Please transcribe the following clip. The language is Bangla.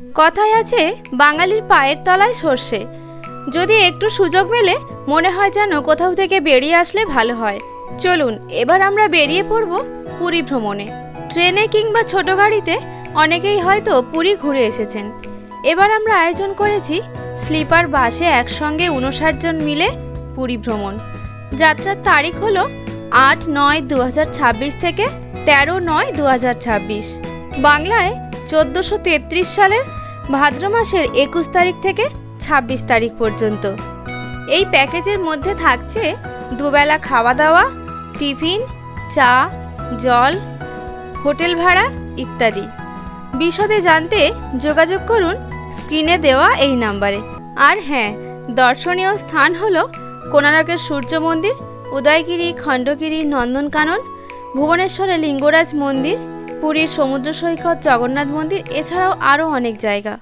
কথায় আছে বাঙালির পায়ের তলায় সর্ষে। যদি একটু সুযোগ মেলে মনে হয় যেন কোথাও থেকে বেরিয়ে আসলে ভালো হয়। চলুন এবার আমরা বেরিয়ে পড়ব পুরী ভ্রমণে। ট্রেনে কিংবা ছোট গাড়িতে অনেকেই হয়তো পুরী ঘুরে এসেছেন। এবার আমরা আয়োজন করেছি স্লিপার বাসে একসঙ্গে 59 জন মিলে পুরী ভ্রমণ। যাত্রার তারিখ হলো 8-9-2026 থেকে 13-9-2026। বাংলায় 1433 সালের ভাদ্র মাসের 21 তারিখ থেকে 26 তারিখ পর্যন্ত। এই প্যাকেজের মধ্যে থাকছে দুবেলা খাওয়া দাওয়া, টিফিন, চা, জল, হোটেল ভাড়া ইত্যাদি। বিশদে জানতে যোগাযোগ করুন স্ক্রিনে দেওয়া এই নাম্বারে। আর হ্যাঁ, দর্শনীয় স্থান হলো কোণার্কের সূর্য মন্দির, উদয়গিরি, খণ্ডগিরি, নন্দনকানন, ভুবনেশ্বরে লিঙ্গরাজ মন্দির, পুরীর সমুদ্র সৈকত, জগন্নাথ মন্দির, এছাড়াও আরও অনেক জায়গা।